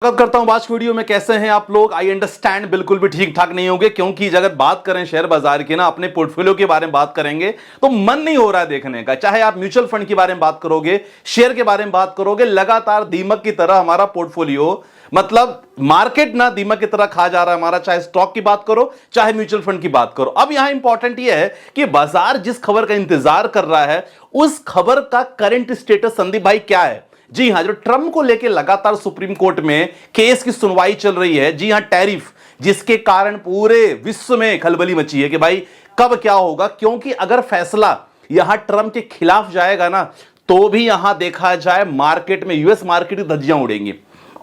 स्वागत करता हूं। आज की वीडियो में कैसे हैं आप लोग? आई अंडरस्टैंड बिल्कुल भी ठीक ठाक नहीं होंगे, क्योंकि अगर बात करें शेयर बाजार की ना, अपने पोर्टफोलियो के बारे में बात करेंगे तो मन नहीं हो रहा है देखने का। चाहे आप म्यूचुअल फंड के बारे में बात करोगे, शेयर के बारे में बात करोगे, लगातार दीमक की तरह हमारा पोर्टफोलियो, मतलब मार्केट ना दीमक की तरह खा जा रहा है हमारा। चाहे स्टॉक की बात करो, चाहे म्यूचुअल फंड की बात करो। अब यहां इंपॉर्टेंट यह है कि बाजार जिस खबर का इंतजार कर रहा है, उस खबर का करंट स्टेटस संदीप भाई क्या है? जी हां, जो ट्रंप को लेकर लगातार सुप्रीम कोर्ट में केस की सुनवाई चल रही है। जी हां, टैरिफ, जिसके कारण पूरे विश्व में खलबली मची है कि भाई कब क्या होगा। क्योंकि अगर फैसला यहां ट्रंप के खिलाफ जाएगा ना, तो भी यहां देखा जाए मार्केट में, यूएस मार्केट की धज्जियां उड़ेंगी।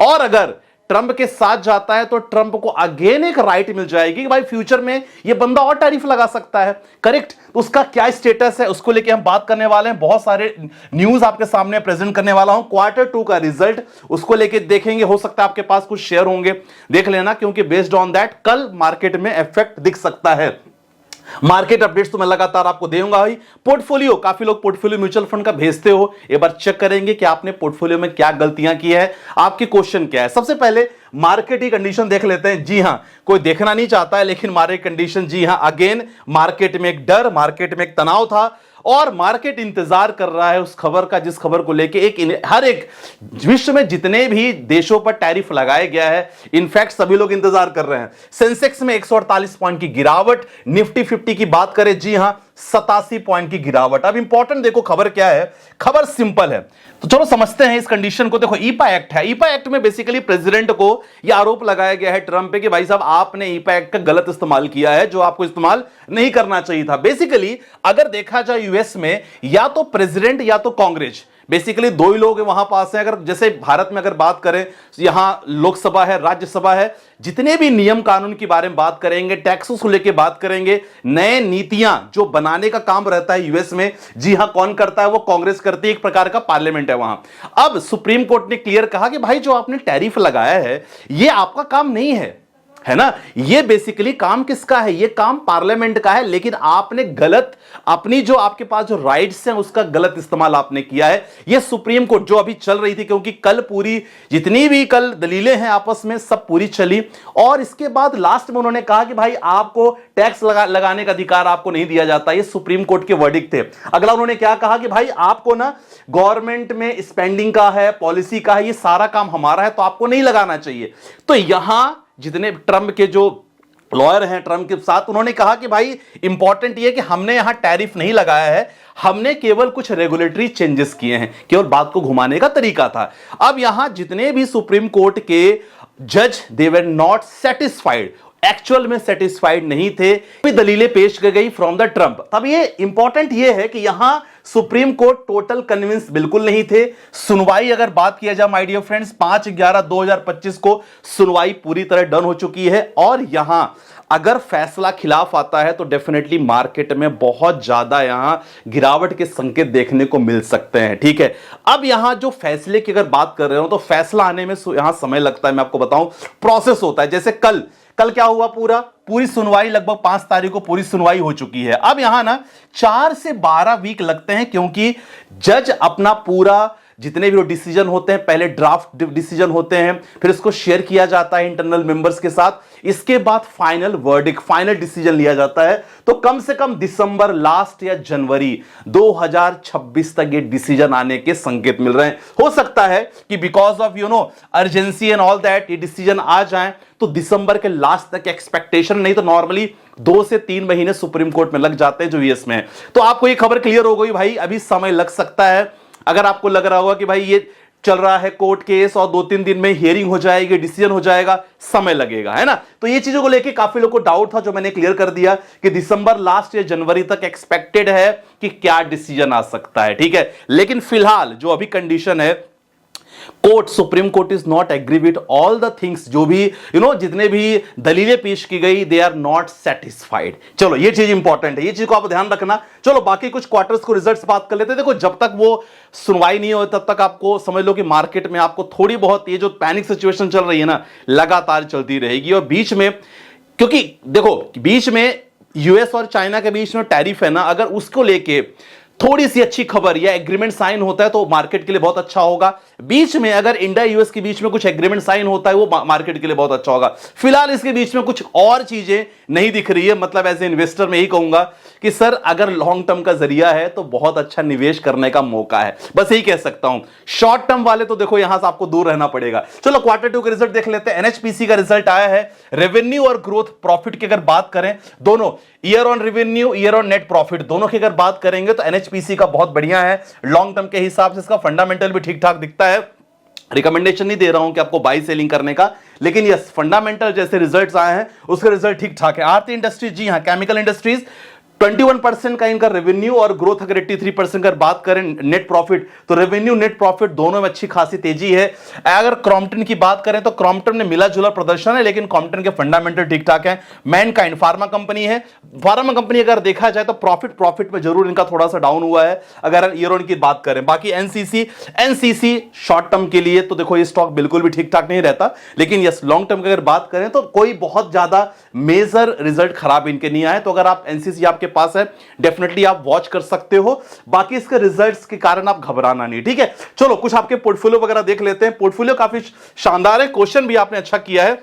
और अगर ट्रंप के साथ जाता है तो ट्रंप को अगेन एक राइट मिल जाएगी कि भाई फ्यूचर में ये बंदा और टैरिफ लगा सकता है। करेक्ट? तो उसका क्या स्टेटस है, उसको लेके हम बात करने वाले हैं। बहुत सारे न्यूज आपके सामने प्रेजेंट करने वाला हूं। Q2 का रिजल्ट, उसको लेके देखेंगे। हो सकता है आपके पास कुछ शेयर होंगे, देख लेना, क्योंकि बेस्ड ऑन दैट कल मार्केट में इफेक्ट दिख सकता है। मार्केट अपडेट्स तो मैं लगातार आपको दूंगा भाई। पोर्टफोलियो, काफी लोग पोर्टफोलियो म्यूचुअल फंड का भेजते हो, एक बार चेक करेंगे कि आपने पोर्टफोलियो में क्या गलतियां की है, आपकी क्वेश्चन क्या है। सबसे पहले मार्केट की कंडीशन देख लेते हैं। जी हां, कोई देखना नहीं चाहता है, लेकिन मार्केट कंडीशन, जी हां, अगेन मार्केट में एक डर, मार्केट में एक तनाव था और मार्केट इंतजार कर रहा है उस खबर का, जिस खबर को लेके हर एक विश्व में जितने भी देशों पर टैरिफ लगाया गया है, इनफैक्ट सभी लोग इंतजार कर रहे हैं। सेंसेक्स में 148 पॉइंट की गिरावट, निफ्टी 50 की बात करें, जी हां, 87 पॉइंट की गिरावट। अब इंपॉर्टेंट देखो खबर क्या है, खबर सिंपल है, तो चलो समझते हैं इस कंडीशन को। देखो, ईपा एक्ट है। ईपा एक्ट में बेसिकली प्रेसिडेंट को यह आरोप लगाया गया है ट्रंप पे कि भाई साहब आपने ईपा एक्ट का गलत इस्तेमाल किया है, जो आपको इस्तेमाल नहीं करना चाहिए था। बेसिकली अगर देखा जाए यूएस में, या तो प्रेसिडेंट या तो कांग्रेस, बेसिकली दो ही लोग वहां पास हैं। अगर जैसे भारत में अगर बात करें, यहां लोकसभा है, राज्यसभा है, जितने भी नियम कानून के बारे में बात करेंगे, टैक्सेस को लेकर बात करेंगे, नए नीतियां जो बनाने का काम रहता है यूएस में, जी हां, कौन करता है? वो कांग्रेस करती है। एक प्रकार का पार्लियामेंट है वहां। अब सुप्रीम कोर्ट ने क्लियर कहा कि भाई जो आपने टैरिफ लगाया है, ये आपका काम नहीं है ना। ये बेसिकली काम किसका है? ये काम पार्लियामेंट का है, लेकिन आपने गलत, अपनी जो आपके पास जो राइट्स हैं उसका गलत इस्तेमाल आपने किया है। ये सुप्रीम कोर्ट जो अभी चल रही थी, क्योंकि कल पूरी जितनी भी कल दलीलें हैं आपस में सब पूरी चली, और इसके बाद लास्ट में उन्होंने कहा कि भाई आपको टैक्स लगाने का अधिकार आपको नहीं दिया जाता। ये सुप्रीम कोर्ट के वर्डिक्ट थे। अगला उन्होंने क्या कहा कि भाई आपको ना गवर्नमेंट में स्पेंडिंग का है, पॉलिसी का है, ये सारा काम हमारा है, तो आपको नहीं लगाना चाहिए। तो यहां जितने ट्रंप के जो लॉयर हैं ट्रंप के साथ, उन्होंने कहा कि भाई इंपॉर्टेंट ये कि हमने यहां टैरिफ नहीं लगाया है, हमने केवल कुछ रेगुलेटरी चेंजेस किए हैं, केवल बात को घुमाने का तरीका था। अब यहां जितने भी सुप्रीम कोर्ट के जज, दे वर नॉट सेटिस्फाइड, एक्चुअल में सेटिस्फाइड नहीं थे। दलीलें पेश की गई फ्रॉम द ट्रंप। तब ये इंपॉर्टेंट ये है कि यहां सुप्रीम कोर्ट टोटल कन्विंस बिल्कुल नहीं थे। सुनवाई अगर बात किया जाए माय डियर फ्रेंड्स, 5/11/2025 को सुनवाई पूरी तरह डन हो चुकी है, और यहां अगर फैसला खिलाफ आता है तो डेफिनेटली मार्केट में बहुत ज्यादा यहां गिरावट के संकेत देखने को मिल सकते हैं। ठीक है, अब यहां जो फैसले की अगर बात कर रहे हो, तो फैसला आने में यहां समय लगता है। मैं आपको बताऊं, प्रोसेस होता है। जैसे कल क्या हुआ, पूरी सुनवाई लगभग 5 तारीख को पूरी सुनवाई हो चुकी है। अब यहां ना 4 से 12 वीक लगते हैं, क्योंकि जज अपना पूरा जितने भी डिसीजन होते हैं, पहले ड्राफ्ट डिसीजन होते हैं, फिर इसको शेयर किया जाता है इंटरनल मेंबर्स के साथ, इसके बाद फाइनल वर्डिक्ट, फाइनल डिसीजन लिया जाता है। तो कम से कम दिसंबर लास्ट या जनवरी 2026 तक ये डिसीजन आने के संकेत मिल रहे हैं। हो सकता है कि because of urgency and all that ये डिसीजन आ जाए तो दिसंबर के लास्ट तक एक्सपेक्टेशन, नहीं तो नॉर्मली 2 से 3 महीने सुप्रीम कोर्ट में लग जाते हैं जो यूएस में है। तो आपको ये खबर क्लियर हो गई भाई, अभी समय लग सकता है। अगर आपको लग रहा होगा कि भाई ये चल रहा है कोर्ट केस और 2-3 दिन में हियरिंग हो जाएगी, डिसीजन हो जाएगा, समय लगेगा, है ना। तो ये चीजों को लेके काफी लोगों को डाउट था, जो मैंने क्लियर कर दिया कि दिसंबर लास्ट या जनवरी तक एक्सपेक्टेड है कि क्या डिसीजन आ सकता है। ठीक है, लेकिन फिलहाल जो अभी कंडीशन है, court, supreme court is not agree with all the things, जो भी जितने भी दलीलें पेश की गई, दे आर नॉट सेटिस्फाइड। चलो ये चीज इंपॉर्टेंट है, ये चीज को आप ध्यान रखना। चलो बाकी कुछ क्वार्टर्स को रिजल्ट्स बात कर लेते हैं। देखो, जब तक वो सुनवाई नहीं हो तब तक आपको समझ लो कि मार्केट में आपको थोड़ी बहुत ये जो पैनिक सिचुएशन चल रही है ना, लगातार चलती रहेगी। और बीच में, क्योंकि देखो बीच में यूएस और चाइना के बीच में टैरिफ है ना, अगर उसको लेके थोड़ी सी अच्छी खबर या एग्रीमेंट साइन होता है तो मार्केट के लिए बहुत अच्छा होगा। बीच में अगर इंडिया यूएस के बीच में कुछ एग्रीमेंट साइन होता है वो मार्केट के लिए बहुत अच्छा होगा। फिलहाल इसके बीच में कुछ और चीजें नहीं दिख रही है। मतलब एज ए इन्वेस्टर मैं यही कहूंगा कि सर अगर लॉन्ग टर्म का जरिया है तो बहुत अच्छा निवेश करने का मौका है, बस यही कह सकता हूं। शॉर्ट टर्म वाले तो देखो यहां से आपको दूर रहना पड़ेगा। चलो क्वार्टर 2 का रिजल्ट देख लेते हैं। एनएचपीसी का रिजल्ट आया है। रेवेन्यू और ग्रोथ प्रॉफिट की अगर बात करें, दोनों year on revenue, year on net profit, दोनों की अगर बात करेंगे तो एनएचपीसी का बहुत बढ़िया है। लॉन्ग टर्म के हिसाब से इसका फंडामेंटल भी ठीक ठाक दिखता है। रिकमेंडेशन नहीं दे रहा हूं कि आपको बाई सेलिंग करने का, लेकिन यस फंडामेंटल जैसे रिजल्ट्स आए हैं उसके रिजल्ट ठीक ठाक है। आरती इंडस्ट्रीज, जी हां केमिकल इंडस्ट्रीज 21% का इनका रेवेन्यू और ग्रोथ अगर 83% अगर बात करें नेट प्रॉफिट, तो रेवेन्यू नेट प्रॉफिट दोनों में अच्छी खासी तेजी है। अगर क्रॉम्पटन की बात करें तो क्रॉम्पटन में मिला जुला प्रदर्शन है, लेकिन क्रॉम्पटन के फंडामेंटल ठीक ठाक है। मैनकाइंड फार्मा कंपनी है। फार्मा कंपनी अगर देखा जाए तो प्रॉफिट में जरूर इनका थोड़ा सा डाउन हुआ है अगर ईयर ऑन की बात करें। बाकी एनसीसी शॉर्ट टर्म के लिए तो देखो ये स्टॉक बिल्कुल भी ठीक ठाक नहीं रहता, लेकिन यस लॉन्ग टर्म की अगर बात करें तो कोई बहुत ज्यादा मेजर रिजल्ट खराब इनके नहीं आए। तो अगर आप एनसीसी आपके पास है डेफिनेटली आप वॉच कर सकते हो। बाकी इसके रिजल्ट्स के कारण आप घबराना नहीं, ठीक है। चलो कुछ आपके पोर्टफोलियो वगैरह देख लेते हैं। पोर्टफोलियो काफी शानदार है, क्वेश्चन भी आपने अच्छा किया है।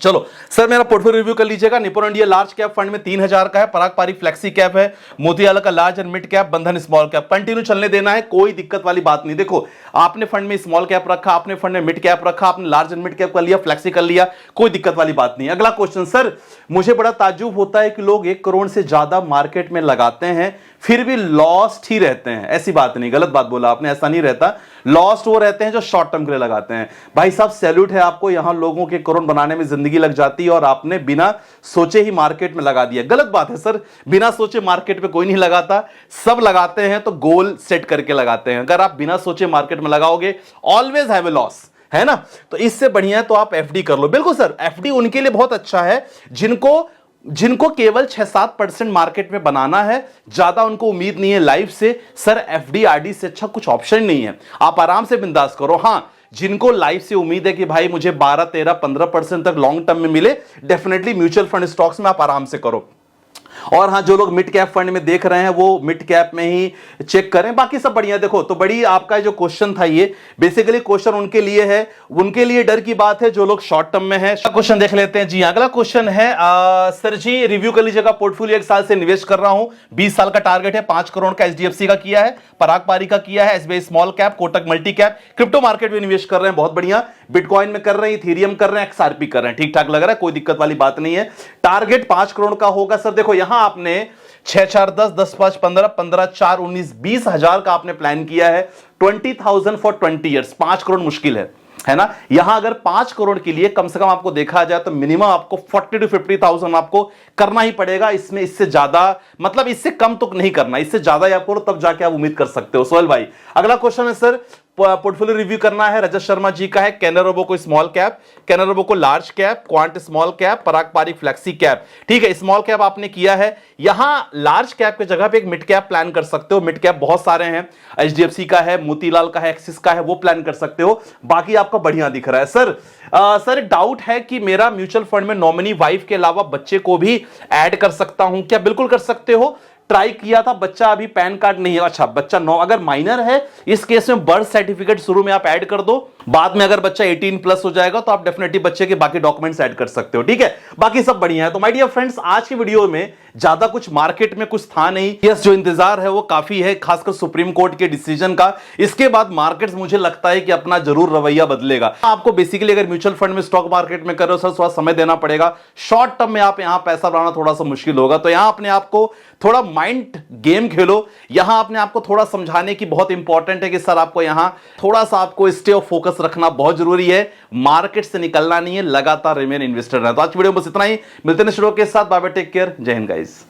चलो सर मेरा पोर्टफोलियो रिव्यू कर लीजिएगा। Nippon India large cap fund में 3000 का है। पराग पारिक फ्लेक्सी कैप है। मोतीलाल का लार्ज एंड मिड कैप, बंधन स्मॉल कैप। कंटिन्यू चलने देना है, कोई दिक्कत वाली बात नहीं। देखो आपने फंड में स्मॉल कैप रखा, आपने फंड में मिड कैप रखा, आपने लार्ज एंड मिड कैप कर लिया, फ्लेक्सी कर लिया, कोई दिक्कत वाली बात नहीं। अगला क्वेश्चन, सर मुझे बड़ा ताज्जुब होता है कि लोग 1 करोड़ से ज्यादा मार्केट में लगाते हैं फिर भी लॉस्ट ही रहते हैं। ऐसी बात नहीं, गलत बात बोला आपने, ऐसा नहीं रहता। लॉस्ट वो रहते हैं जो शॉर्ट टर्म के लिए लगाते हैं। भाई साहब सैल्यूट है आपको, यहां लोगों के करोड़ बनाने में जिंदगी लग जाती है और आपने बिना सोचे ही मार्केट में लगा दिया। गलत बात है सर, बिना सोचे मार्केट में कोई नहीं लगाता। सब लगाते हैं तो गोल सेट करके लगाते हैं। अगर आप बिना सोचे मार्केट में लगाओगे ऑलवेज हैव ए लॉस, है ना। तो इससे बढ़िया है तो आप एफडी कर लो। बिल्कुल सर, एफडी उनके लिए बहुत अच्छा है जिनको केवल 6-7% मार्केट में बनाना है, ज्यादा उनको उम्मीद नहीं है लाइफ से। सर एफडी आरडी से अच्छा कुछ ऑप्शन नहीं है, आप आराम से बिंदास करो। हां जिनको लाइफ से उम्मीद है कि भाई मुझे 12-13-15% तक लॉन्ग टर्म में मिले, डेफिनेटली म्यूचुअल फंड स्टॉक्स में आप आराम से करो। और हां जो लोग मिड कैप फंड में देख रहे हैं वो मिड कैप में ही चेक करें, बाकी सब बढ़िया। देखो तो बड़ी आपका जो क्वेश्चन था ये बेसिकली क्वेश्चन उनके लिए है, उनके लिए डर की बात है जो लोग शॉर्ट टर्म में है। क्वेश्चन देख लेते हैं जी। अगला क्वेश्चन है सर जी रिव्यू कर लीजिएगा। पोर्टफोलियो 1 साल से निवेश कर रहा हूं, 20 साल का टारगेट है। 5 करोड़ का एचडीएफसी का किया है, पराग पारी का किया है, SBI small cap, Kotak multi cap, crypto market में निवेश कर रहे हैं, बहुत बढ़िया। बिटकॉइन में कर रहे हैं, इथेरियम कर रहे हैं, एक्सआरपी कर रहे हैं, ठीक ठाक लग रहा है, कोई दिक्कत वाली बात नहीं है। टारगेट 5 करोड़ का होगा। सर देखो यहां आपने 6-4-10, 10-5, 15, 15-4, 19, 20,000 का आपने प्लान किया है। 20,000 फॉर 20 ईयर्स, 5 करोड़ मुश्किल है ना। यहां अगर 5 करोड़ के लिए कम से कम आपको देखा जाए तो मिनिमम आपको 40-50,000 आपको करना ही पड़ेगा। इसमें इससे ज्यादा मतलब इससे कम तो नहीं करना, इससे ज्यादा आप करो तब जाके आप उम्मीद कर सकते हो। सोहेल भाई अगला क्वेश्चन है सर पोर्टफोलियो रिव्यू करना है। रजत शर्मा जी का है। कैनरोबो को स्मॉल कैप, कैनरोबो को large cap, quant small cap, Parag Parikh flexi cap, ठीक है। स्मॉल कैप आपने किया है, यहां लार्ज कैप की जगह पे एक मिड कैप प्लान कर सकते हो। मिड कैप बहुत सारे हैं, एचडीएफसी का है, मोतीलाल का है, एक्सिस का है, वो प्लान कर सकते हो। बाकी आपका बढ़िया दिख रहा है। सर एक डाउट है कि मेरा म्यूचुअल फंड में नॉमिनी वाइफ के अलावा बच्चे को भी ऐड कर सकता हूं क्या? बिल्कुल कर सकते हो। ट्राई किया था, बच्चा अभी पैन कार्ड नहीं है। अच्छा बच्चा 9 अगर माइनर है इस केस में बर्थ सर्टिफिकेट शुरू में आप ऐड कर दो, बाद में अगर बच्चा 18 प्लस हो जाएगा तो आप डेफिनेटली बच्चे के बाकी डॉक्यूमेंट्स ऐड कर सकते हो, ठीक है। बाकी सब बढ़िया है। तो माय डियर फ्रेंड्स आज की वीडियो में ज्यादा कुछ मार्केट में कुछ था नहीं। यस जो इंतजार है वो काफी है, खासकर सुप्रीम कोर्ट के डिसीजन का। इसके बाद मार्केट मुझे लगता है कि अपना जरूर रवैया बदलेगा। आपको बेसिकली अगर म्यूचुअल फंड में स्टॉक मार्केट में कर रहे हो सर थोड़ा समय देना पड़ेगा। शॉर्ट टर्म में आप यहां पैसा बनाना थोड़ा सा मुश्किल होगा, तो यहां अपने आप को थोड़ा माइंड गेम खेलो। यहां अपने आपको थोड़ा समझाने की बहुत इंपॉर्टेंट है कि सर आपको यहां थोड़ा सा आपको स्टे ऑफ फोकस रखना बहुत जरूरी है। मार्केट से निकलना नहीं है, लगातार रिमेन इन्वेस्टर रहना। तो आज वीडियो में बस इतना ही, मिलते हैं नेक्स्ट वीडियो के साथ। बाय बाय, टेक केयर, जय हिंद गाइस।